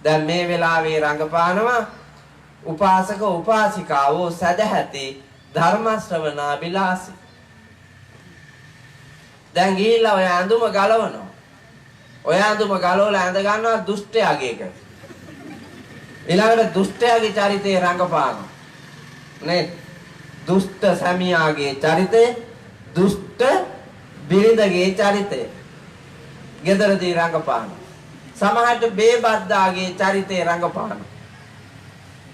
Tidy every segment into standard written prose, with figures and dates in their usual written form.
දැන් මේ වෙලාවේ රංගපානවා උපාසක උපාසිකාවෝ සදහැති ධර්ම ශ්‍රවණා විලාසී. දැන් ගිහිල්ලා ඔය ඇඳුම ගලවනවා. ඔය ඇඳුම ගලවලා ඇඳ ගන්නවා දුෂ්ටයාගේ එක. ඊළඟට දුෂ්ටයාගේ චරිතේ රංගපානවා. නේ දුෂ්ට සැමියාගේ චරිතය, දුෂ්ට බිරිඳගේ චරිතය. ගෙදරදී රංගපානවා. සමහරට බේබද්දාගේ චරිතේ රංගපානවා.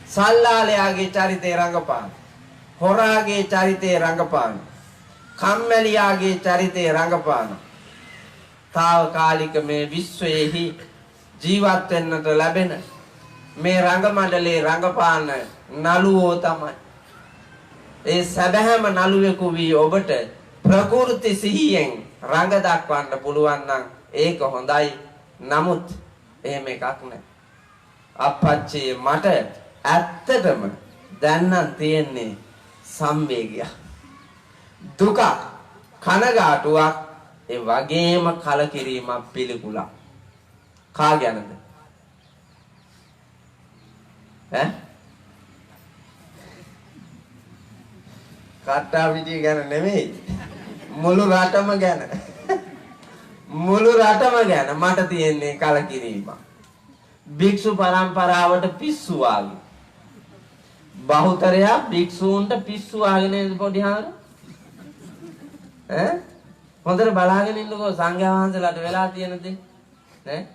සල්ලාලයාගේ චරිතේ රංගපානවා. හොරාගේ චරිතේ රංගපානවා. කම්මැලියාගේ චරිතේ රංගපානවා. తాවකාලික මේ විශ්වයේහි ජීවත් වෙන්නට ලැබෙන මේ රංගමණ්ඩලයේ රංගපාන නළුවෝ තමයි. ඒ සැබෑම නළුවෙකු වී ඔබට ප්‍රකෘති සිහියෙන් රංග දක්වන්න පුළුවන් නම් ඒක හොඳයි. නමුත් එහෙම එකක් නැහැ. අපච්චි මට ඇත්තටම දැන් නම් තියෙන්නේ සම්වේගය. දුක, කනගාටුවක්, ඒ වගේම කලකිරීමක් පිළිකුලක්. කා ගැනද? කට්ටා පිටිය ගැන නෙමෙයි. මුළු රටම ගැන. මුළු රටම ගැන මට තියෙන්නේ කලකිරීමක්. භික්ෂු පරම්පරාවට පිස්සු වාගේ. බහුතරයක් භික්ෂූන්ට පිස්සු වාගෙන පොඩි හාර. හොඳට බලාගෙන ඉන්නකෝ සංඝයා වහන්සේලාට වෙලා තියෙන දේ. ඈ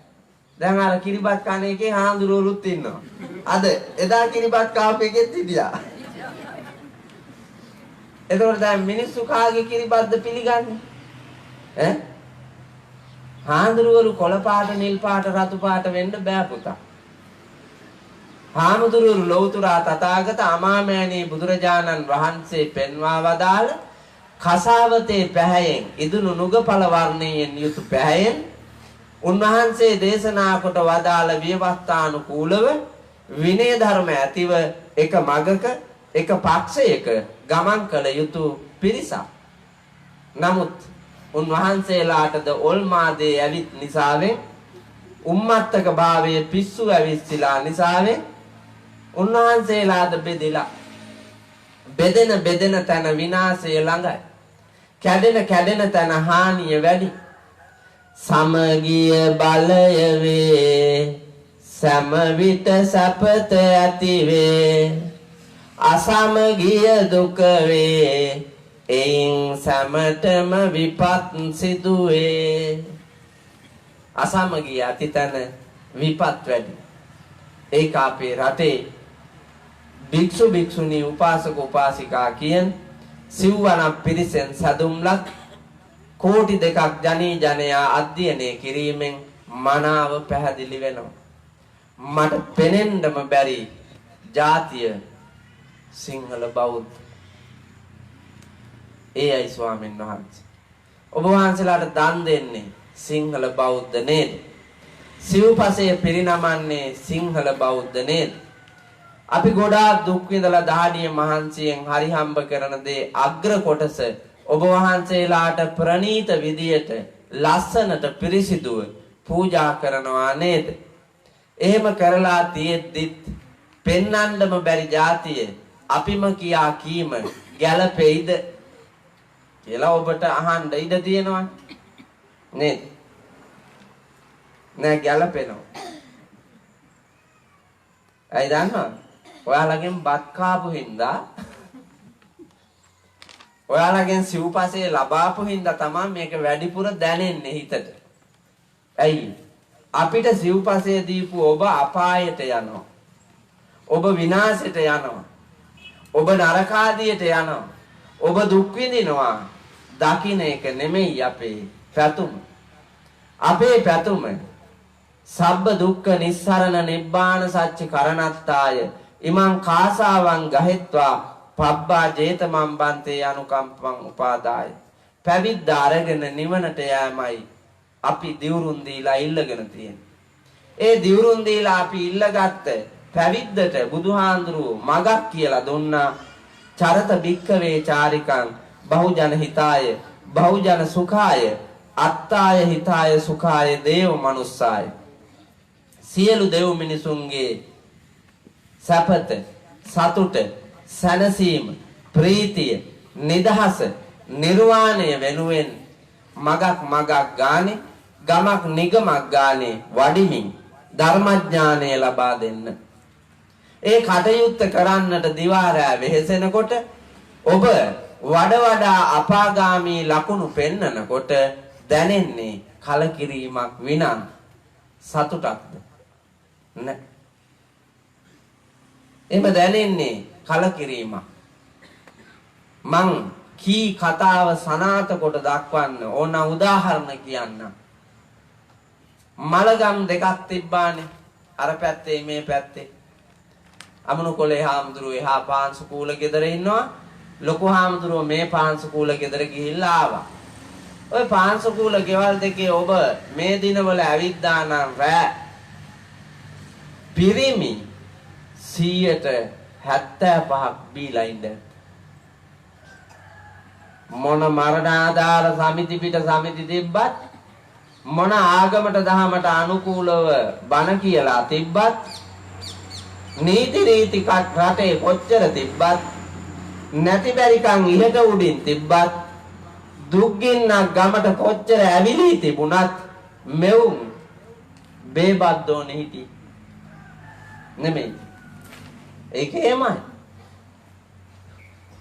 දැන් අර කිරිබත් කන එකේ හාමුදුරුවෝත් ඉන්නවා. අද එදා කිරිබත් කාපු එකෙත් හිටියා. එතකොට දැන් මිනිස්සු කාගේ කිරිබත්ද පිළිගන්නේ? ඈ හාමුදුරුවෝ කොළ පාට, නිල් පාට, රතු පාට වෙන්න බෑ පුතා. හාමුදුරුවෝ ලෞතුරා තථාගත අමාමෑණී බුදුරජාණන් වහන්සේ පෙන්වා වදාළ කසාවතේ පැහැයෙන් ඉදුණු නුගපල වර්ණයෙන් යුතු පැහැයෙන් උන්වහන්සේ දේශනා කොට වදාළ විවස්ථානුකූලව විනය ධර්ම ඇතිව එක මගක එක පක්ෂයක ගමන් කළ යුතු පිරිසක්. නමුත් උන්වහන්සේලාටද ඔල්මාදේ ඇවිත් නිසාවෙන් උම්මත්තක භාවයේ පිස්සු ඇවිස්සලා නිසාවෙන් උන්වහන්සේලාද බෙදලා බෙදෙන තැන විනාශය ළඟයි. කැඩෙන තැන හානිය වැඩි. සමගිය බලය වේ සම විට සපත ඇති වේ. අසමගිය දුක වේ එයින් සමතම විපත් සිදුවේ. අසමගිය ඇති තැන විපත් වැඩි. ඒක අපේ රටේ භික්ෂු භික්ෂුණී උපාසක උපාසිකා කියන සිව්වනක් පිරිසෙන් සදුම්ලක් කෝටි 2ක් ජනී ජනයා අධ්‍යයනය කිරීමෙන් මනාව පැහැදිලි වෙනවා. මට පෙනෙන්නම බැරි ජාතිය සිංහල බෞද්ධ. ඒයි ස්වාමීන් වහන්සේ. ඔබ වහන්සේලාට දන් දෙන්නේ සිංහල බෞද්ධ නේද? සිව්පසය පිරිනමන්නේ සිංහල බෞද්ධ නේද? අපි ගොඩාක් දුක් විඳලා දහඩිය මහන්සියෙන් හරි හම්බ කරන දේ අග්‍ර කොටස ඔබ වහන්සේලාට ප්‍රණීත විදියට ලස්සනට පිරිසිදුව පූජා කරනවා නේද? එහෙම කරලා තියෙද්දිත් පෙන්නන්නම බැරි જાතිය අපිම කියා කීම ගැළපෙයිද කියලා ඔබට අහන්න ඉඩ තියෙනවා නේද? නෑ ගැළපෙනවා. ඇයි දන්නවද? ඔයාලගෙන් බත් කාපු හින්දා ඔයාලගෙන් සිව්පසේ ලබාපු හින්දා තමයි මේක වැඩිපුර දැනෙන්නේ හිතට. ඇයි? අපිට සිව්පසේ දීපු ඔබ අපායට යනවා. ඔබ විනාශයට යනවා. ඔබ නරකාදියට යනවා. ඔබ දුක් විඳිනවා. දකින්න එක නෙමෙයි අපේ පැතුම. අපේ පැතුම සබ්බ දුක්ඛ නිස්සරණ නිබ්බාන සච්ච කරණත්තාය ඉමං කාසාවං ගහෙත්වා පබ්බා ජේතමං බන්තේ අනුකම්පං උපාදාය. පැවිද්ද අරගෙන නිවනට යෑමයි අපි දිවුරුන් දීලා ඉල්ලගෙන තියෙන්නේ. ඒ දිවුරුන් දීලා අපි ඉල්ලගත්ත පැවිද්දට බුදුහාඳුරුවෝ මගක් කියලා දුන්නා. චරත භික්ඛවේ චාරිකං බහුජන හිතාය බහුජන සුඛාය අත්තාය හිතාය සුඛාය දේව මනුස්සාය. සියලු දෙව් මිනිසුන්ගේ සපත සතුට සැනසීම ප්‍රීතිය නිදහස නිර්වාණය වෙනුවෙන් මගක් ගානේ ගමක් නිගමක් ගානේ වඩිමින් ධර්මඥානය ලබා දෙන්න. ඒ කටයුත්ත කරන්නට දිවාරෑ වෙහෙසෙනකොට ඔබ වඩා අපාගාමී ලකුණු පෙන්නනකොට දැනෙන්නේ කලකිරීමක් විනා සතුටක්ද? නෑ. එහෙම දැනෙන්නේ කලකිරීමක්. මං කී කතාව සනාත කොට දක්වන්න ඕන උදාහරණ කියන්න. මලගම් දෙකක් තිබ්බානේ. අර පැත්තේ මේ පැත්තේ. අමනුකොලේ හාමුදුරුවෝ එහා පාංශු කූල ගෙදර ඉන්නවා. ලොකු හාමුදුරුවෝ මේ පාංශු කූල ගෙදර ගිහිල්ලා ආවා. ඔය පාංශු කූල ගෙවල් දෙකේ ඔබ මේ දිනවල ඇවිද්දා නම් රෑ පිරිමි 75ක් බීලා ඉඳ මොන මරණාධාර සමිති පිට සමිති තිබ්බත් මොන ආගමට දහමට අනුකූලව බණ කියලා තිබ්බත් නීති රීති රටේ කොච්චර තිබ්බත් නැති බැරිකම් ඉහට උඩින් තිබ්බත් දුක්ගින්නක් ගමට කොච්චර ඇවිලී තිබුණත් මෙවුන් බේබද්දෝනේ හිටි නෙමෙයි. ඒකේමයි.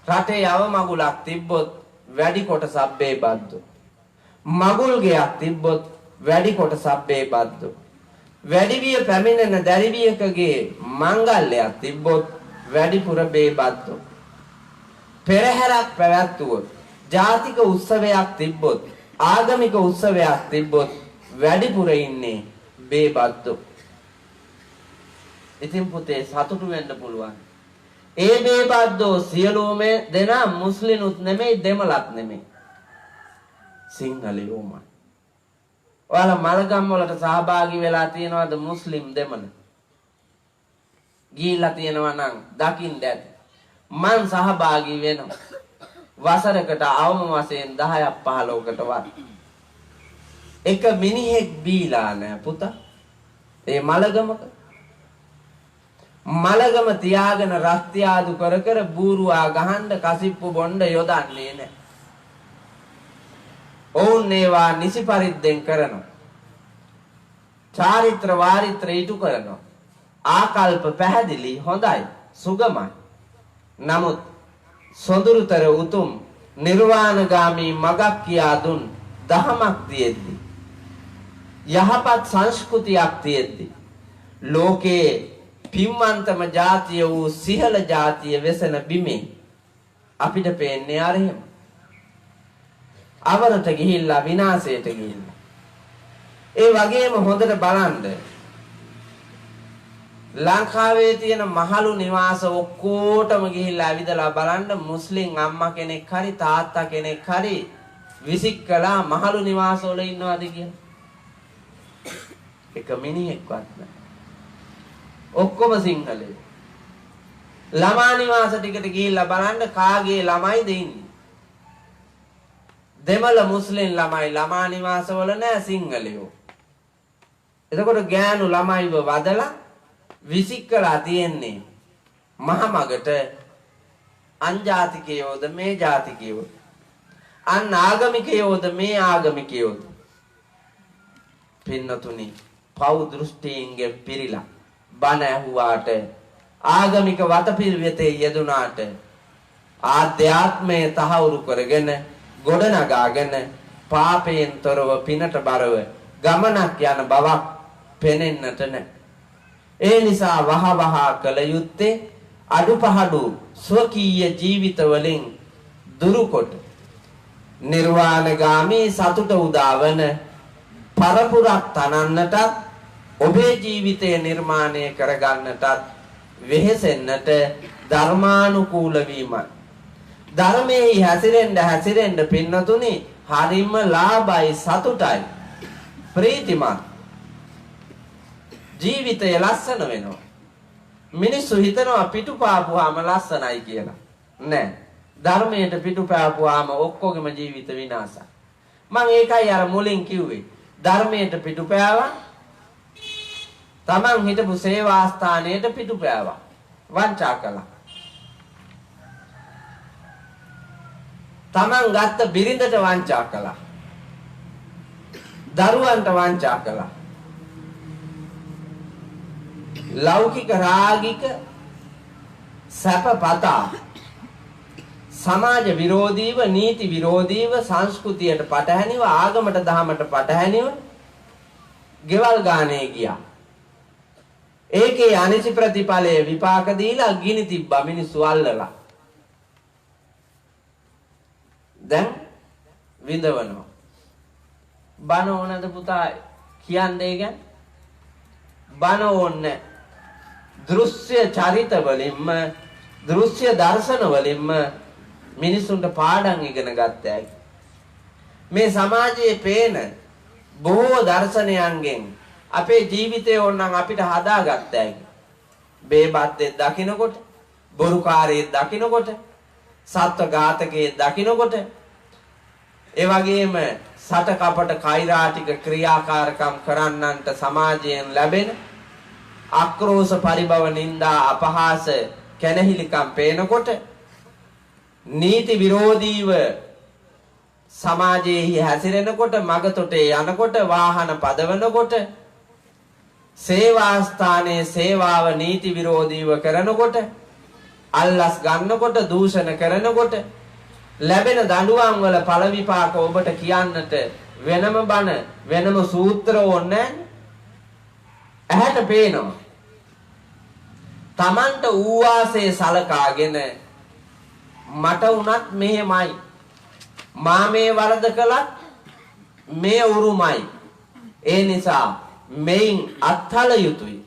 රටේ යව මගුලක් තිබ්බොත් වැඩි කොටසක් බේබද්දෝ. මගුල් ගෙයක් තිබ්බොත් වැඩි කොටසක් බේබද්දෝ. වැඩිවිය පැමිණෙන දැරිවියකගේ මංගල්‍යයක් තිබ්බොත් වැඩිපුර බේබද්දෝ. පෙරහැරක් පැවැත්වුවොත් ජාතික උත්සවයක් තිබ්බොත් ආගමික උත්සවයක් තිබ්බොත් වැඩිපුර ඉන්නේ බේබද්දෝ. ඉතින් පුතේ සතුටු වෙන්න පුළුවන්. ඒ බේබද්දෝ සියලුම දෙනා මුස්ලිමුත් නෙමෙයි දෙමළත් නෙමෙයි. සිංහලයෝමයි. ඔයාලා මලගම් වලට සහභාගී වෙලා තියෙනවද මුස්ලිම් දෙමළ? ගිහිල්ලා තියෙනවා නම් දකින්න ඇති. මං සහභාගී වෙනවා. වසරකට අවම වශයෙන් 10ක් 15කට වත්. එක මිනිහෙක් බීලා නෑ පුතා. ඒ මලගමක මලගම තියාගෙන රස්තියාදු කර කර බූරුවා ගහන්න කසිප්පු බොණ්ඩ යොදන්නේ නෑ. ඔවුන් ඒවා නිසි පරිද්දෙන් කරනවා. චාරිත්‍ර වාරිත්‍ර ඉටු කරනවා. ආකල්ප පැහැදිලි හොඳයි සුගමයි. නමුත් සොඳුරුතර උතුම් නිර්වාණගාමී මගක් කියා දුන් දහමක් තියෙද්දි යහපත් සංස්කෘතියක් තියෙද්දි ලෝකේ පිම්මන්තම ජාතිය වූ සිහල ජාතිය වෙසෙන බිමේ අපිට පේන්නේ අර එහෙම. අවරට ගිහිල්ලා විනාශයට ගිහිල්ලා. ඒ වගේම හොඳට බලන්න ලංකාවේ තියෙන මහලු නිවාස ඔක්කොටම ගිහිල්ලා ඇවිදලා බලන්න මුස්ලිම් අම්මා කෙනෙක් හරි තාත්තා කෙනෙක් හරි විසිකලා මහලු නිවාසවල ඉන්නවද කියලා? එක මිනිහෙක්වත් නැහැ. ඔක්කොම සිංහලයි. ළමා නිවාස ටිකට ගිහිල්ලා බලන්න කාගේ ළමයිද ඉන්නේ? දෙමළ මුස්ලිම් ළමයි ළමා නිවාසවල නැහැ සිංහලයෝ. එතකොට ගෑනු ළමයිව වදලා විසිකලා තියෙන්නේ මහමගට අන්ජාතිකයෝද මේ ජාතිකයෝද අන් ආගමිකයෝද මේ ආගමිකයෝද පින්නතුනි පව් දෘෂ්ටීන්ගෙන් පිරීලා බණ ඇහුවාට ආගමික වතපිළිවෙතේ යෙදුනාට ආධ්‍යාත්මයේ තහවුරු කරගෙන ගොඩනගාගෙන පාපයෙන් තොරව පිනට බරව ගමනක් යන බවක් පෙනෙන්නට නැහැ. ඒ නිසා වහවහ කළ යුත්තේ අඩුපහඩු ස්වකීය ජීවිත වලින් දුරුකොට නිර්වාණගාමී සතුට උදාවන පරපුරක් තනන්නටත් ඔබේ ජීවිතය නිර්මාණය කරගන්නටත් වෙහෙසෙන්නට ධර්මානුකූල වීමයි. ධර්මයේ හැසිරෙන්න පින්නතුනි හරිම ලාභයි සතුටයි ප්‍රීතිමත් ජීවිතය ලස්සන වෙනවා. මිනිස්සු හිතනවා පිටුපාපුවාම ලස්සනයි කියලා. නෑ. ධර්මයට පිටුපාපුවාම ඔක්කොගෙම ජීවිත විනාශයි. මම ඒකයි අර මුලින් කිව්වේ. ධර්මයට පිටුපෑවා තමන් හිටපු සේවාස්ථානයට පිටු පෑවා. වංචා කළා. තමන් ගත්ත බිරිඳට වංචා කළා. දරුවන්ට වංචා කළා. ලෞකික රාගික සැපපතා සමාජ විරෝධීව නීති විරෝධීව සංස්කෘතියට පටහැනිව ආගමට දහමට පටහැනිව ගෙවල් ගානේ ගියා. ඒකේ අනිසි ප්‍රතිඵලයේ විපාක දීලා ගිනි තිබ්බා මිනිස්සු අල්ලලා. දැන් විඳවනවා. බන ඕනද පුතා කියන්නේ ගැන? බන ඕනේ. දෘශ්‍ය චරිත වලින්ම දෘශ්‍ය දර්ශන වලින්ම මිනිසුන්ට පාඩම් ඉගෙන ගත්තා. මේ සමාජයේ පේන බොහෝ දර්ශනයන්ගෙන් අපේ ජීවිතය ඕනනම් අපිට හදාගත්තා. බේබත්තේ දකින්නකොට, බොරුකාරයේ දකින්නකොට, සත්ව ඝාතකයේ දකින්නකොට, ඒ වගේම සට කපට කෛරාටික ක්‍රියාකාරකම් කරන්නන්ට සමාජයෙන් ලැබෙන අක්‍රෝෂ පරිභව නින්දා අපහාස කැනහිලිකම් පේනකොට නීති විරෝධීව සමාජයේ හැසිරෙනකොට මගතොටේ යනකොට වාහන පදවනකොට සේවා ස්ථානයේ සේවාව නීති විරෝධීව කරනකොට අල්ලස් ගන්නකොට දූෂණ කරනකොට ලැබෙන දඬුවම් වල ඵල විපාක ඔබට කියන්නට වෙනම බණ වෙනම සූත්‍ර ඕනේ ඇහැට පේනවා. තමන්ට ඌවාසේ සලකාගෙන මට උනත් මෙහෙමයි. මා මේ වරද කළත් මේ උරුමයි. ඒ නිසා මෙයින් අත්හල යුතුයි.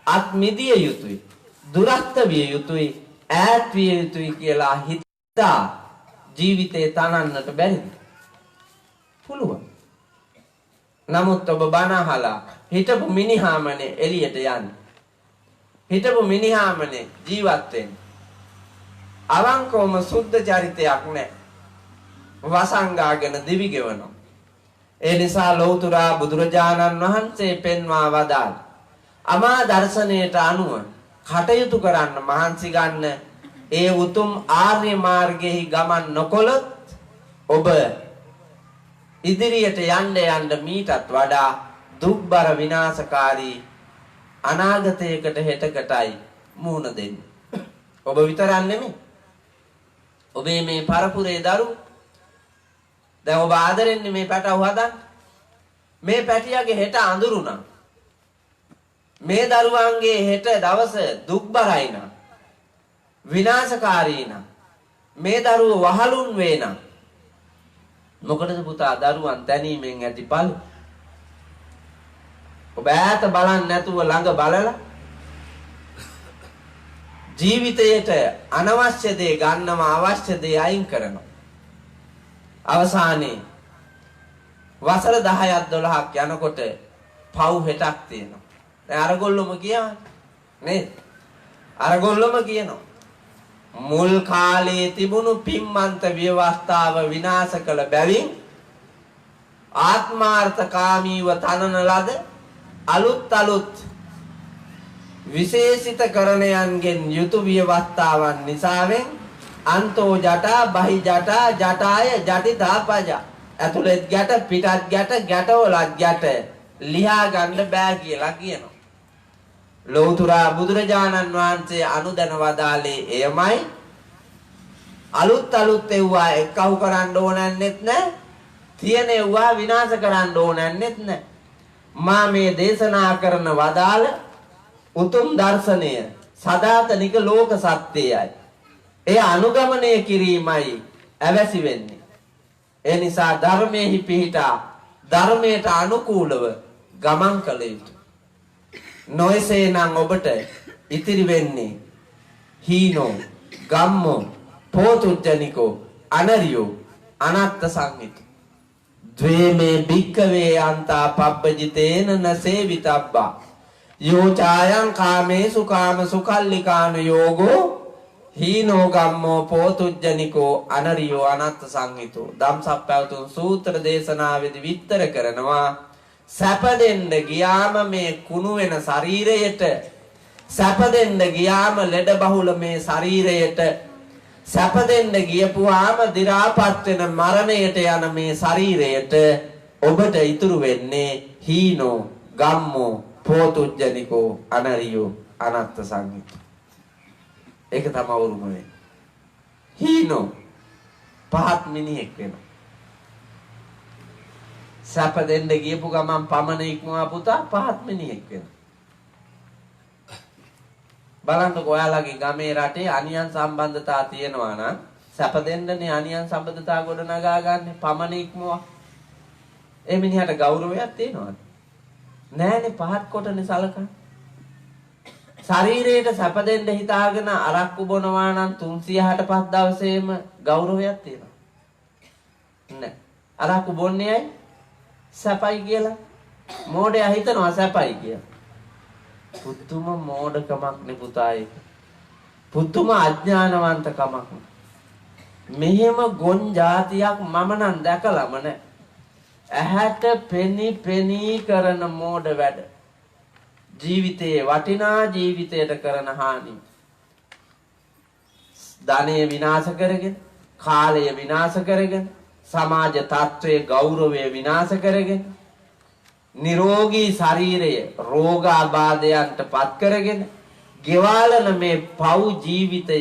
අත් මිදිය යුතුයි. දුරස්ත විය යුතුයි. ඈත් විය යුතුයි කියලා හිතා ජීවිතේ තනන්නට බැරිද? පුළුවන්. නමුත් ඔබ බණ අහලා හිටපු මිනිහාමනේ එළියට යන්නේ. හිටපු මිනිහාමනේ ජීවත් වෙන්නේ. අවංකවම සුද්ධ චරිතයක් නැහැ. වසංගාගෙන දිවි ගෙවනවා. ඒ නිසා ලෞතුරා බුදුරජාණන් වහන්සේ පෙන්වා වදාළ අමා දර්ශනයට අනුව කටයුතු කරන්න මහන්සි ගන්න ඒ උතුම් ආර්ය මාර්ගයේ ගමන් නොකොළොත් ඔබ ඉදිරියට යන්න මීටත් වඩා දුක්බර විනාශකාරී අනාගතයකට හෙටකටයි මුහුණ දෙන්නේ. ඔබ විතරක් නෙමෙයි. ඔබේ මේ පරපුරේ දරු දැන් ඔබ ආදරෙන්නේ මේ පැටව හදන්න. මේ පැටියාගේ හෙට අඳුරුණා. මේ දරුවන්ගේ හෙට දවස දුක්බරයි නා. විනාශකාරී නා. මේ දරුවෝ වහලුන් වේ නා. මොකටද පුතා දරුවන් තැනීමෙන් ඇතිපල්? ඔබ ඈත බලන්නේ නැතුව ළඟ බලලා ජීවිතයට අනවශ්‍ය දේ ගන්නවා අවශ්‍ය දේ අයින් කරනවා. අවසානයේ වසර 10ක් 12ක් යනකොට පව් හෙටක් තියෙනවා. දැන් අරගොල්ලොම කියනවා නේද? අරගොල්ලොම කියනවා මුල් කාලයේ තිබුණු පිම්මන්ත ව්‍යවස්ථාව විනාශ කළ බැවින් ආත්මාර්ථකාමීව තනන ලද අලුත් විශේෂිත කරණයන්ගෙන් යුතු ව්‍යවස්ථාවන් නිසාවෙන් අන්තෝ ජටා බහි ජටා ජටාය ජටිතා පජ ඇතුළත් ගැට පිටත් ගැට ගැටවලත් ගැට ලියා ගන්න බෑ කියලා කියනවා. ලෞතුරා බුදුරජාණන් වහන්සේ අනුදැන වදාළේ එයමයි. අලුත් එව්වා එක්කහු කරන්න ඕනන්නෙත් නැහැ. තියෙන එව්වා විනාශ කරන්න ඕනන්නෙත් නැහැ. මා මේ දේශනා කරන වදාළ උතුම් දර්ශනය සදාතනික ලෝක සත්‍යයයි. ඒ අනුගමනය කිරීමයි අවැසි වෙන්නේ. ඒ නිසා ධර්මයේහි පිහිටා ධර්මයට අනුකූලව ගමන් කළ යුතුයි. නොයසේ නම් ඔබට ඉතිරි වෙන්නේ හීනෝ, ගම්මෝ, පෝතුජ්ජනිකෝ, අනරියෝ, අනත්ත සංහිත. ද්වේමේ භික්කවේ අන්තා පබ්බජිතේන නසේවිතබ්බා යෝ ඡායං කාමේසු කාම සුකල්ලිකාන යෝගෝ හීනෝ ගම්මෝ පෝතුජ්ජනිකෝ අනරියෝ අනත්ත සංහිතෝ. ධම්සප්පවතුන් සූත්‍ර දේශනාවේදී විස්තර කරනවා සැප දෙන්න ගියාම මේ කුණු වෙන ශරීරයට, සැප දෙන්න ගියාම ලෙඩ බහුල මේ ශරීරයට, සැප දෙන්න ගියපුවාම දි รา පත් වෙන මරණයට යන මේ ශරීරයට ඔබට ඉතුරු වෙන්නේ හීනෝ, ගම්මෝ, පෝතුජ්ජනිකෝ, අනරියෝ, අනත්ත සංහිතෝ. ඒක තමයි උරුම වෙන්නේ. හීනෝ පහත් මිනිහෙක් වෙනවා. සැප දෙන්න ගියපු ගමන් පමන ඉක්මවා පුතා පහත් මිනිහෙක් වෙනවා. බලන්නකො ඔයාලගේ ගමේ රටේ අනියන් සම්බන්ධතා තියෙනවා නම් සැප දෙන්නනේ අනියන් සම්බන්ධතා ගොඩනගා ගන්න පමන ඉක්මවා. ඒ මිනිහට ගෞරවයක් තියෙනවද? නෑනේ, පහත් කොටනේ සලකන්නේ. ශරීරයට සැප දෙන්න හිතාගෙන අරක්කු බොනවා නම් 365 දවසේම ගෞරවයක් තියෙනවා. නෑ. අරක්කු බොන්නේ ඇයි? සැපයි කියලා. මෝඩයා හිතනවා සැපයි කියලා. පුදුම මෝඩකමක් නේ පුතා ඒක. පුදුම අඥානවන්තකමක්. මෙහෙම ගොන් જાතියක් මම නම් දැකලම නෑ. ඇහැට පෙනී කරන මෝඩ වැඩ. ජීවිතයේ වටිනා ජීවිතයට කරන හානි. ධනය විනාශ කරගෙන, කාලය විනාශ කරගෙන, සමාජ තත්ත්වයේ ගෞරවය විනාශ කරගෙන, නිරෝගී ශරීරය රෝගාබාධයන්ට පත් කරගෙන ගෙවාලන මේ පව් ජීවිතය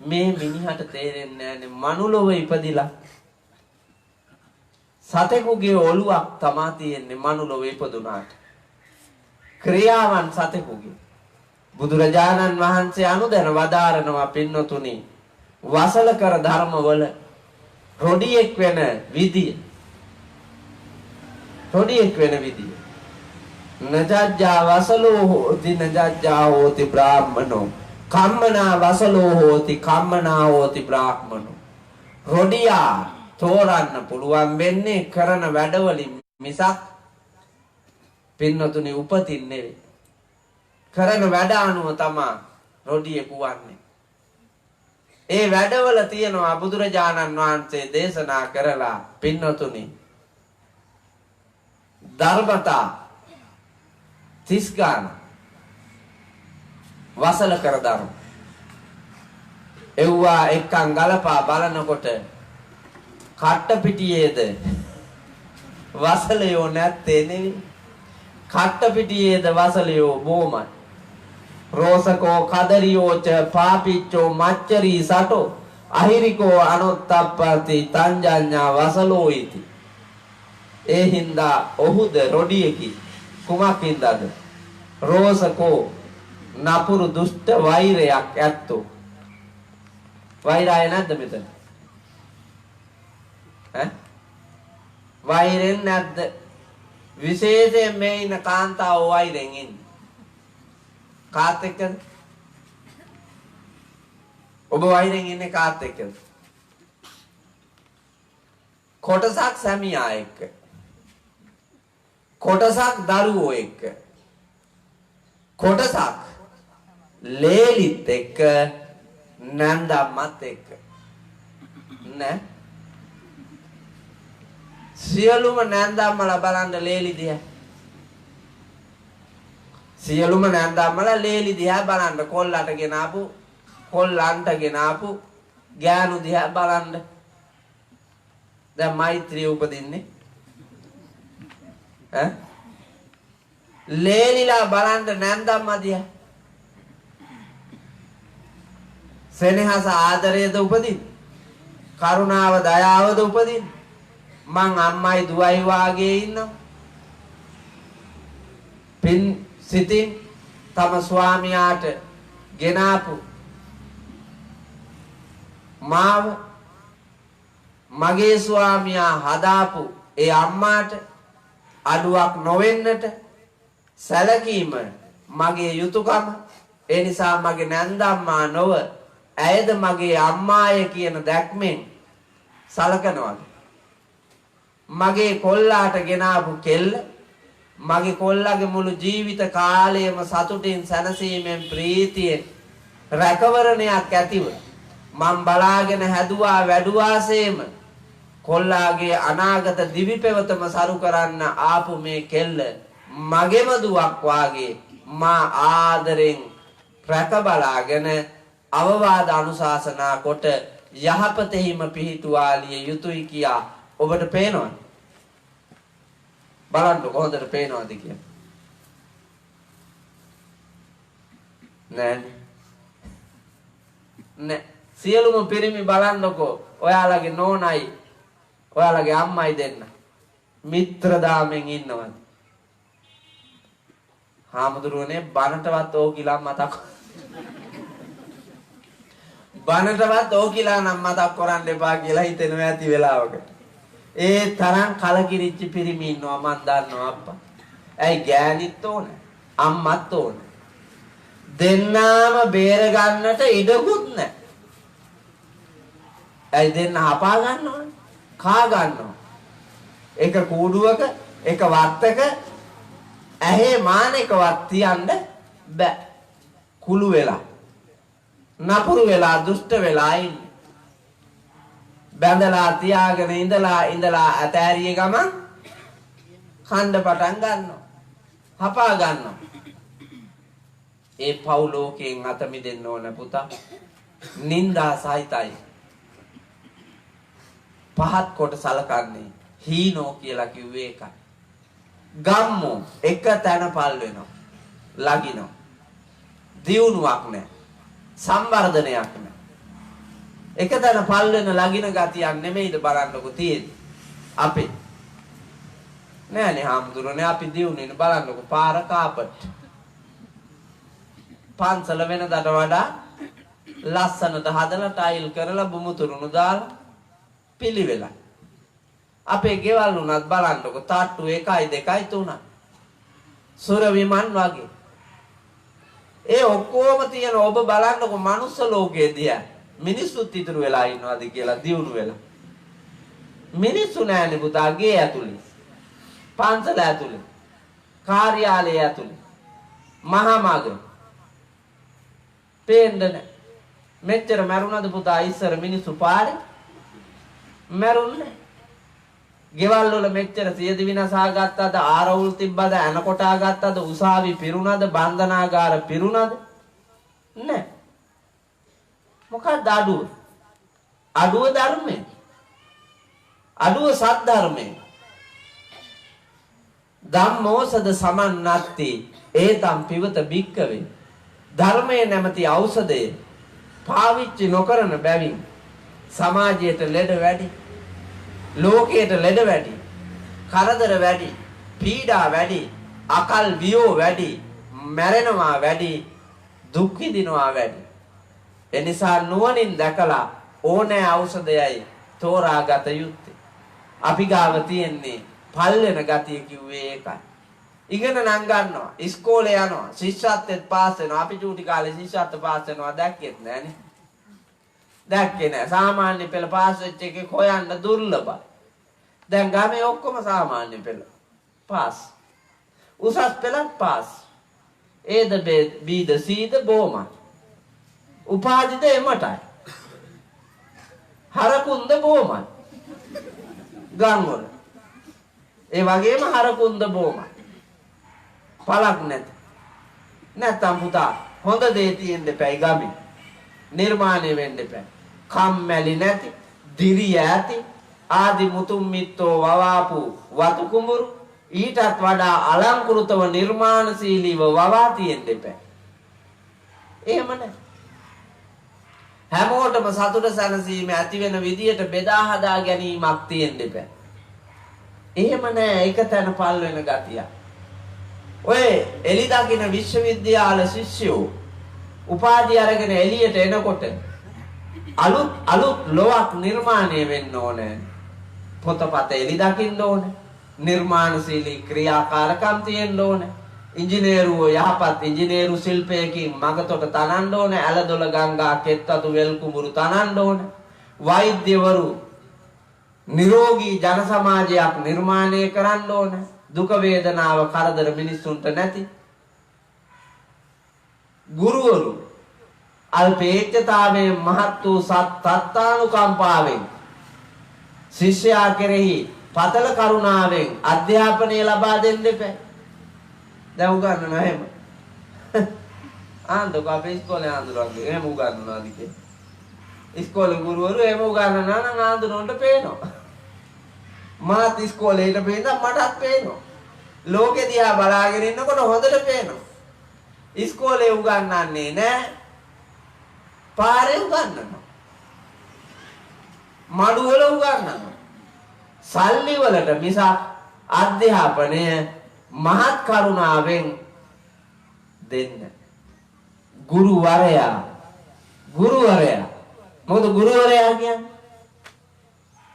මේ මිනිහට තේරෙන්නේ නැන්නේ මනුලොව ඉපදිලා සතෙකුගේ ඔළුවක් තමා තියෙන්නේ මනුලොව ඉපදුනාට. ක්‍රියාවන් සතෙකුගේ. බුදුරජාණන් වහන්සේ අනුදැන වදාරනවා පින්නතුනි, වසල කර ධර්මවල රොඩියෙක් වෙන විදිය. රොඩියෙක් වෙන විදිය. නජජ්ජා වසලෝ හෝති නජජ්ජා හෝති බ්‍රාහ්මනෝ. කම්මනා වසලෝ හෝති කම්මනා හෝති බ්‍රාහ්මනෝ. රොඩියා තෝරන්න පුළුවන් වෙන්නේ කරන වැඩවලින් මිසක් පින්නතුනි උපතින් නෙවෙයි. කරන වැඩ අනුව තමයි රොඩියෙක් වන්නේ. ඒ වැඩවල තියෙනවා බුදුරජාණන් වහන්සේ දේශනා කරලා පින්නතුනි ධර්මතා 30 ගාන වසල කර ධර්ම. එව්වා එක්කන් ගලපා බලනකොට කට්ට පිටියේද වසලයෝ නැත්තේ නෙවෙයි. කට්ට පිටියේද වසලයෝ බොමයි. රෝසකෝ කදරියෝච පාපිච්චෝ මච්චරී සටෝ අහිරිකෝ අනොත්තප්පති තංජඤ්ඤා වසලෝ ඉති. ඒ හින්දා ඔහුද රොඩියකි. කුමක් හින්දාද? රෝසකෝ නපුරු දුෂ්ට වෛරයක් ඇත්තෝ. වෛරය නැද්ද මෙතන? වෛරෙන් නැද්ද? විශේෂයෙන් මේ ඉන්න කාන්තාව වෛරෙන් ඉන්නේ. කාත් එක්කද? ඔබ වෛරෙන් ඉන්නේ කාත් එක්කද? කොටසක් සැමියා එක්ක. කොටසක් දරුවෝ එක්ක. කොටසක් ලේලිත් එක්ක නන්දම්මත් එක්ක. නෑ. සියලුම නන්දම්මලා බලන්න ලේලි දිහා. සියලුම නන්දම්මලා ලේලි දිහා බලන්න. කොල්ලට ගෙනාපු, කොල්ලන්ට ගෙනාපු ගෑනු දිහා බලන්න. දැන් මෛත්‍රිය උපදින්නේ ඈ ලේලිලා බලන්න නන්දම්මා දිහා. සෙනෙහස ආදරයද උපදින්නේ? කරුණාව දයාවද උපදින්නේ? මං අම්මයි දුවයි වාගේ ඉන්නවා. පින් සිතින් තම ස්වාමියාට ගෙනාපු මාව මගේ ස්වාමියා හදාපු ඒ අම්මාට අඩුවක් නොවෙන්නට සැලකීම මගේ යුතුයකම. ඒ නිසා මගේ නැන්දම්මා නොව ඇයද මගේ අම්මාය කියන දැක්මෙන් සලකනවා. මගේ කොල්ලාට ගෙනාපු කෙල්ල මගේ කොල්ලාගේ මුළු ජීවිත කාලයම සතුටින් සැනසීමෙන් ප්‍රීතියෙන් රැකවරණයක් ඇතිව මම බලාගෙන හැදුවා වැඩුවාසේම කොල්ලාගේ අනාගත දිවි පෙවතම සරු කරන්න ආපු මේ කෙල්ල මගේම දුවක් වාගේ මා ආදරෙන් රැක බලාගෙන අවවාද අනුශාසනා කොට යහපතෙහිම පිහිටුවාලිය යුතුයි කියා ඔබට පේනවද? බලන්න කොහොමද පේනවද කියලා. නෑ සියලුම පිරිමි බලන්නකෝ ඔයාලගේ නෝනයි ඔයාලගේ අම්මයි දෙන්න මිත්‍රදාමෙන් ඉන්නවද? හාමුදුරුවනේ බනටවත් ඕකිලා මතක් බනටවත් ඕකිලා නම් මතක් කරන්න එපා කියලා හිතෙනවා ඇති වෙලාවකට. ඒ තරම් කලකිරිච්ච පිරිමි ඉන්නවා මන් දන්නවා අප්පා. ඇයි ගෑනිත් ඕන අම්මත් ඕන. දෙන්නාම බේර ගන්නට ඉඩකුත් නැහැ. ඇයි දෙන්න හපා ගන්නවනේ? කා ගන්නවා. එක කූඩුවක එක වත්තක ඇහි මානෙකවත් තියන්න බෑ. කුළු වෙලා නපුරු වෙලා දුෂ්ට වෙලා ඉන්නේ. බැඳලා තියාගෙන ඉඳලා ඇතෑරිය ගමන් කණ්ඩ පටන් ගන්නවා. හපා ගන්නවා. ඒ පවුලෝකයෙන් අත මිදෙන්න ඕන පුතා. නින්දා සහිතයි. පහත් කොට සලකන්නේ හීනෝ කියලා කිව්වේ ඒකයි. ගම්මෝ එක තැන පල් වෙනවා. ලගිනවා. දියුණුවක් නැහැ. සම්වර්ධනයක් නැහැ. එක තැන පල් වෙන ලගින ගතියක් නෙමෙයිද බලන්නකො තියෙන්නේ. අපි නෑනේ හාමුදුරනේ අපි දියුණුනේ බලන්නකො පාර කාපට්. පන්සල වෙනදට වඩා ලස්සනට හදලා ටයිල් කරලා බුමුතුරුණු දාලා පිළිවෙලයි. අපේ ගෙවල් උනත් බලන්නකො තාට්ටු 1 2 3 සුර විමන් වගේ. ඒ ඔක්කොම තියෙන ඔබ බලන්නකො මනුස්ස ලෝකයේදී මිනිස්සුත් ඉතුරු වෙලා ඉන්නවද කියලා දියුණු වෙලා. මිනිස්සු නෑනේ පුතා ගේ ඇතුලේ. පන්සල ඇතුලේ. කාර්යාලය ඇතුලේ. මහා මග. පේන්නේ මෙච්චර මරුණද පුතා ඉස්සර මිනිස්සු පාරේ? මරුන්නේ. ගෙවල් වල මෙච්චර සියදි විනාසා ගත්තද ආරවුල් තිබ්බද අන කොටා ගත්තද උසාවි පිරුණද බන්ධනාගාර පිරුණද? නෑ. මොකක්ද අඩුව? අඩුව ධර්මයේ. අඩුව සත් ධර්මයේ. ධම්මෝසද සමන්නත්ති ඒතම් පිවත බික්කවේ. ධර්මයේ නැමැති ඖෂධය පාවිච්චි නොකරන බැවින් සමාජයට ලෙඩ වැඩි. ලෝකයට ලෙඩ වැඩි. කරදර වැඩි. පීඩා වැඩි. අකල් වියෝ වැඩි. මැරෙනවා වැඩි. දුක් විඳිනවා වැඩි. එනිසා නුවණින් දැකලා ඕනෑ ඖෂධයයි තෝරාගත යුත්තේ. අපි ගාව තියෙන්නේ පල් වෙන ගතිය කිව්වේ ඒකයි. ඉගෙන නම් ගන්නවා. ඉස්කෝලේ යනවා. ශිෂ්‍යත්වෙත් පාස් වෙනවා. අපි චූටි කාලේ ශිෂ්‍යත්ව පාස් වෙනවා දැක්කෙත් නෑනේ. දැක්කේ නෑ. සාමාන්‍ය පෙළ පාස් වෙච්ච එකේ හොයන්න දුර්ලභයි. දැන් ගමේ ඔක්කොම සාමාන්‍ය පෙළ පාස්. උසස් පෙළත් පාස්. ඒද බීද සීද බෝමයි. උපාධිද එමටයි. හරකුන්ද බෝමයි. ගම්වල. ඒ වගේම හරකුන්ද බෝමයි. පළක් නැත. නැත්තම් පුතා හොඳ දේ තියෙන්න එපැයි ගමේ. නිර්මාණය වෙන්න එපැයි. කම්මැලි නැති, දිරිය ඇති, ආදි මුතුන් මිත්තෝ වවාපු වතු කුඹුරු ඊටත් වඩා අලංකෘතව නිර්මාණශීලීව වවා තියෙන්න එපැයි. එහෙම නැහැ. හැමෝටම සතුට සැනසීම ඇති වෙන විදියට බෙදා හදා ගැනීමක් තියෙන්න එපැයි. එහෙම නැහැ. එක තැන පල් වෙන ගතිය. ඔය එලි දකින්න විශ්වවිද්‍යාල ශිෂ්‍යෝ උපාධිය අරගෙන එළියට එනකොට අලුත් ලෝක නිර්මාණය වෙන්න ඕනේ. පොතපත එලි දකින්න ඕනේ. නිර්මාණශීලී ක්‍රියාකාරකම් තියෙන්න ඕනේ. ඉංජිනේරුවෝ යහපත් ඉංජිනේරු ශිල්පයකින් මගතොට තනන්න ඕනේ. ඇලදොල ගංගා කෙත්වතු වෙල් කුඹුරු තනන්න ඕනේ. වෛද්‍යවරු නිරෝගී ජන සමාජයක් නිර්මාණය කරන්න ඕනේ. දුක වේදනාව කරදර මිනිස්සුන්ට නැති. ගුරුවරු අල්පේච්ඡතාවයෙන් මහත් වූ සත්තානුකම්පාවෙන් ශිෂ්‍යයා කෙරෙහි පතල කරුණාවෙන් අධ්‍යාපනය ලබා දෙන්න එපා. දැන් උගන්වනවා එහෙම. ආන්දක අපේ ඉස්කෝලේ ආන්දරන්නේ එහෙම උගන්වනවාද කියලා. ඉස්කෝලේ ගුරුවරු එහෙම උගන්වනවා නම් ආන්දරොන්ට පේනවා. මාත් ඉස්කෝලේ ඉඳ පේනවා මටත් පේනවා. ලෝකෙ දිහා බලාගෙන ඉන්නකොට හොඳට පේනවා. ඉස්කෝලේ උගන්වන්නේ නැහැ. පාරේ උගන්වනවා. මඩු වල උගන්වනවා. සල්ලි වලට මිසක් අධ්‍යාපනය මහත් කරුණාවෙන් දෙන්න. ගුරුවරයා මොකද ගුරුවරයා කියන්නේ?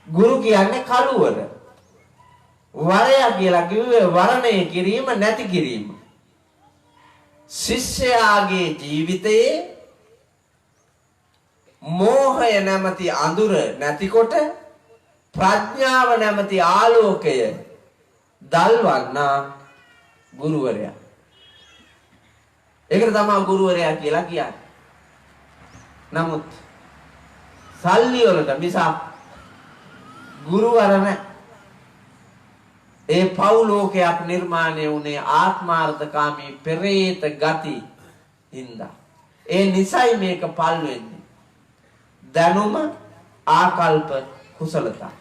ගුරු කියන්නේ කළුවර. වරයා කියලා කිව්වේ වරණය කිරීම නැති කිරීම. ශිෂ්‍යයාගේ ජීවිතයේ මෝහය නැමැති අඳුර නැතිකොට ප්‍රඥාව නැමැති ආලෝකය දල්වන්නා ගුරුවරයා. ඒකට තමයි ගුරුවරයා කියලා කියන්නේ. නමුත් සල්ලි වලට මිසක් ගුරුවර නැහැ. ඒ පෞලෝකයක් නිර්මාණය වුණේ ආත්මාර්ථකාමී පෙරේත ගති හින්දා. ඒ නිසයි මේක පල් වෙන්නේ. දැනුම, ආකල්ප, කුසලතා.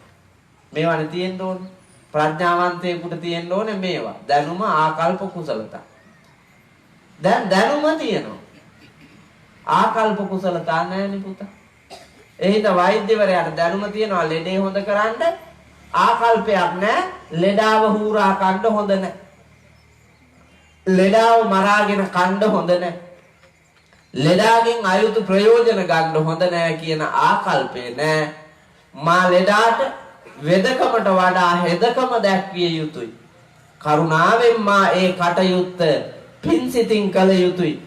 මේවානේ තියෙන්න ඕනේ. ප්‍රඥාවන්තයෙකුට තියෙන්න ඕනේ මේවා. දැනුම, ආකල්ප, කුසලතා. දැන් දැනුම තියෙනවා. ආකල්ප කුසලතා නැහැනේ පුතා. එහෙනම් වෛද්‍යවරයාට දැනුම තියෙනවා ලෙඩේ හොඳ කරන්න. ආකල්පයක් නැහැ. ලෙඩාව හූරා කන්න හොඳ නැහැ. ලෙඩාව මරාගෙන කන්න හොඳ නැහැ. ලෙඩාගෙන් අයුතු ප්‍රයෝජන ගන්න හොඳ නැහැ කියන ආකල්පේ නැහැ. මා ලෙඩාට වෙදකමට වඩා හෙදකම දැක්විය යුතුයි. කරුණාවෙන් මා ඒ කටයුත්ත පින්සිතින් කළ යුතුයි.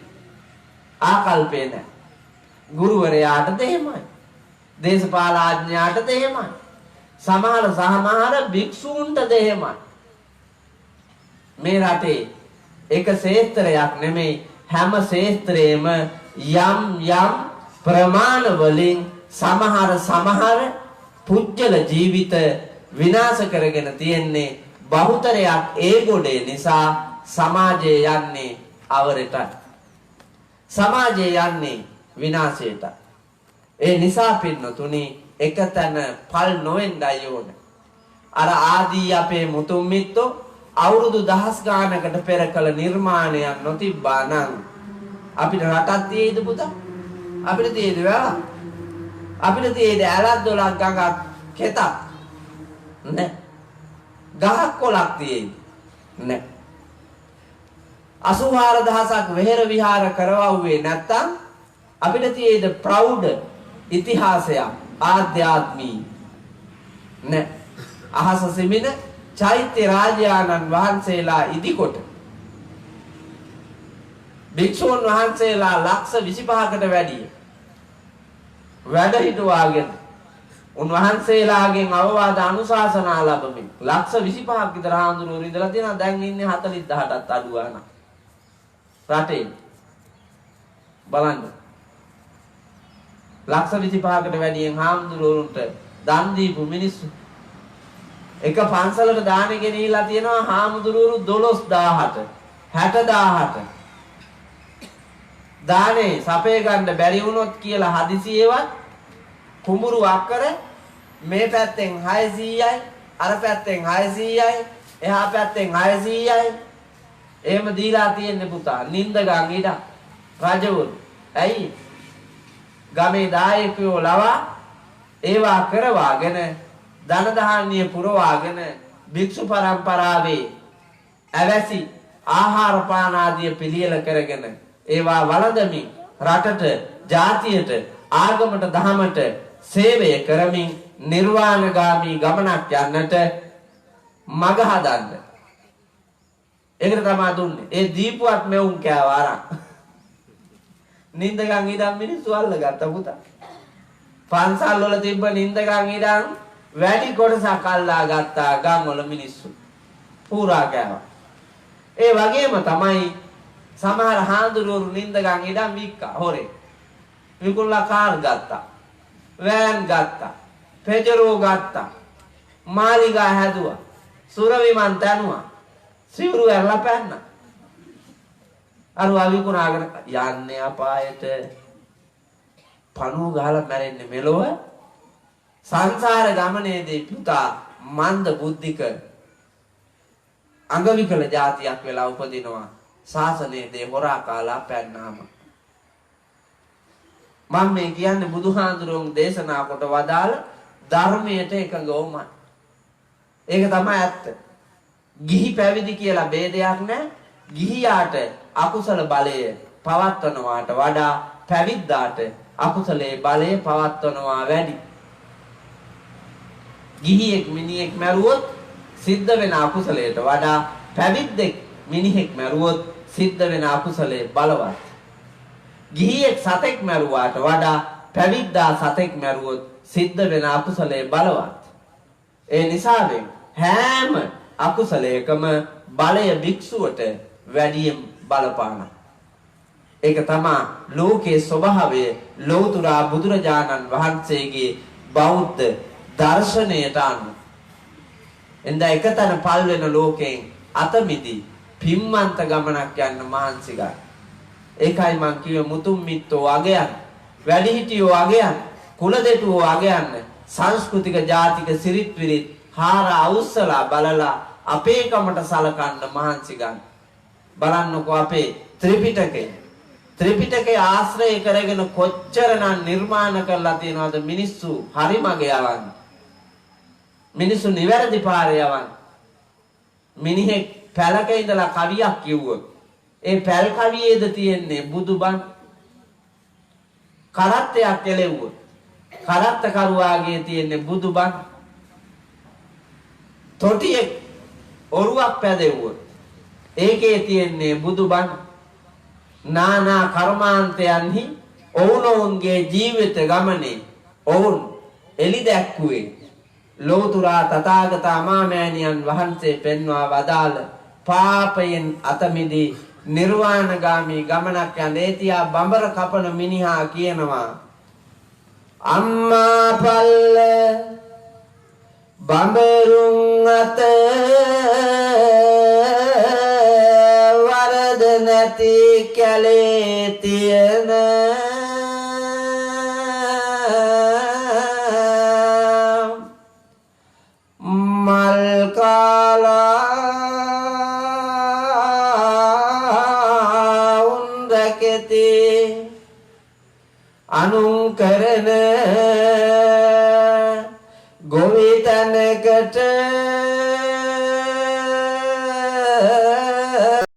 ආකල්පේ නැහැ. ගුරුවරයාටද එහෙමයි. දේශපාලඥයාටද එහෙමයි. සමහර භික්ෂූන්ටද එහෙමයි. මේ රටේ එක ශේත්‍රයක් නෙමෙයි හැම ශේත්‍රයේම යම් ප්‍රමාණ වලින් සමහර පුජ්‍යල ජීවිත විනාශ කරගෙන තියෙන්නේ බහුතරයක් ඒ ගොඩේ නිසා සමාජය යන්නේ අවරට. සමාජය යන්නේ විනාශයට. ඒ නිසා පින්නතුනි එකතැන පල් නොවෙන්නයි ඕන. අර ආදී අපේ මුතුන් මිත්තෝ අවුරුදු දහස් ගානකට පෙර කළ නිර්මාණයක් නොතිබ්බා නම් අපිට රටක් තියෙයිද පුතා? අපිට තියෙයිද වැව? අපිට තියෙයිද ඇලක් දොලක් ගඟක් කෙතක්? නෑ. ගහක් කොලක් තියෙයිද? නෑ. 84000ක් වෙහෙර විහාර කරවුවේ නැත්තම් අපිට තියෙයිද ප්‍රෞಢ ඉතිහාසයක් ආධ්‍යාත්මී? නෑ. අහස සිමින චෛත්‍ය රාජානන් වහන්සේලා ඉදිකොට භික්ෂූන් වහන්සේලා ලක්ෂ 25කට වැඩිය වැඩ හිටුවාගෙන උන්වහන්සේලාගෙන් අවවාද අනුශාසනා ලැබමින් ලක්ෂ 25ක් විතර හාමුදුරුවෝ ඉඳලා තියෙනවා. දැන් ඉන්නේ 40000ටත් අඩු ගාණක් රටේ. බලන්න ලක්ෂ 25කට වැඩියෙන් හාමුදුරුවන්ට දන් දීපු මිනිස්සු එක පන්සලට දාන ගෙනිහිලා තියෙනවා හාමුදුරුවරු 12000ට 60000ට දානේ සපේ ගන්න බැරි වුණොත් කියලා හදිසියෙවත් කුඹුරු අක්කර මේ පැත්තෙන් 600යි අර පැත්තෙන් 600යි එහා පැත්තෙන් 600යි එහෙම දීලා තියෙන්නේ පුතා. නින්දගම් ඉඩ රජවරු ඇයි ගමේ දායකයෝ ලවා ඒවා කරවාගෙන ධන ධාන්‍ය පුරවාගෙන භික්ෂු පරම්පරාවේ අවැසි ආහාර පාන ආදිය පිළියෙල කරගෙන ඒවා වළඳමින් රටට ජාතියට ආගමට දහමට සේවය කරමින් නිර්වාණගාමී ගමනක් යන්නට මඟ හදන්න. ඒකට තමයි දුන්නේ. ඒ දීපුවත් මෙවුන් කෑවා අරන්. නින්දගම් ඉඳන් මිනිස්සු අල්ලගත්ත පුතා. පන්සල් වල තිබ්බ නින්දගම් ඉඳන් වැඩි කොටසක් අල්ලා ගත්තා ගම් වල මිනිස්සු. පුරා කෑවා. ඒ වගේම තමයි සමහර හාමුදුරුවරු නින්දගම් ඉඳන් වික්කා හොරේ. විකුණලා කාර් ගත්තා. වෑන් ගත්තා. පෙජරෝ ගත්තා. මාලිගා හැදුවා. සුර විමන් තනුවා. සිවුරු ඇරලා පැන්නා. අර අවිකුණාගෙන යන්නේ අපායට. පණුව ගහලා මැරෙන්නේ මෙලොව. සංසාර ගමනේදී පුතා මන්ද බුද්ධික අංගවිකල જાතියක් වෙලා උපදිනවා. ශාසනයේදී හොරා කාලා පැන්නාම. මම මේ කියන්නේ බුදුහාඳුරුවෝ දේශනා කොට වදාළ ධර්මයට එකඟවමයි. ඒක තමයි ඇත්ත. ගිහි පැවිදි කියලා ભેදයක් නැහැ. ගිහියාට අකුසල බලය පවත්වනවාට වඩා පැවිද්දාට අකුසලයේ බලය පවත්වනවා වැඩි. ගිහියෙක් මිනිහෙක් මැරුවොත් සිද්ධ වෙන අකුසලයට වඩා පැවිද්දෙක් මිනිහෙක් මැරුවොත් සිද්ධ වෙන අකුසලයේ බලවත්. ගිහියෙක් සතෙක් මැරුවාට වඩා පැවිද්දා සතෙක් මැරුවොත් සිද්ධ වෙන අකුසලයේ බලවත්. ඒ නිසාවෙන් හැම අකුසලයකම බලය භික්ෂුවට වැඩියෙන් බලපාන. ඒක තමයි ලෝකයේ ස්වභාවය. ලෞතුරා බුදුරජාණන් වහන්සේගේ බෞද්ධ දර්ශනයට අනුව එඳ එකතන පල් වෙන ලෝකයෙන් අතමිදි පිම්මන්ත ගමනක් යන්න මහන්සි ගන්න. ඒකයි මං කිව්වේ මුතුන් මිත්තෝ අගයන්, වැඩිහිටියෝ අගයන්, කුලදෙටුවෝ අගයන්, සංස්කෘතික ජාතික සිරිත් විරිත් හාර අවුස්සලා බලලා අපේ කමට සලකන්න මහන්සි ගන්න. බලන්නකෝ අපේ ත්‍රිපිටකේ ආශ්‍රය කරගෙන කොච්චරනම් නිර්මාණ කරලා තියෙනවද මිනිස්සු හරි මගේ යවන්න. මිනිස්සු නිවැරදි පාරේ යවන්න. මිනිහෙක් පැලක ඉඳලා කවියක් කිව්වොත් ඒ පැල් කවියේද තියෙන්නේ බුදුබණ. කරත්තයක් කෙලෙව්වොත් කරත්ත කරුවාගේ තියෙන්නේ බුදුබණ. තොටියෙක් ඔරුවක් පැදෙව්වොත් ඒකේ තියෙන්නේ බුදුබණ. නානා කර්මාන්තයන්හි ඔවුනොවුන්ගේ ජීවිත ගමනේ ඔවුන් එලි දැක්කුවේ ලෝතුරා තථාගත අමාමෑණියන් වහන්සේ පෙන්වා වදාළ පාපයෙන් අත මිදී නිර්වාණගාමී ගමනක් යන ඒතියා බඹර කපන මිනිහා කියනවා අම්මා පල්ල බඹරුන් අත වරද නැති කැලේ තියෙන මල් කාලා උන්දකෙති අනුන් කරන ගොවිතැනකට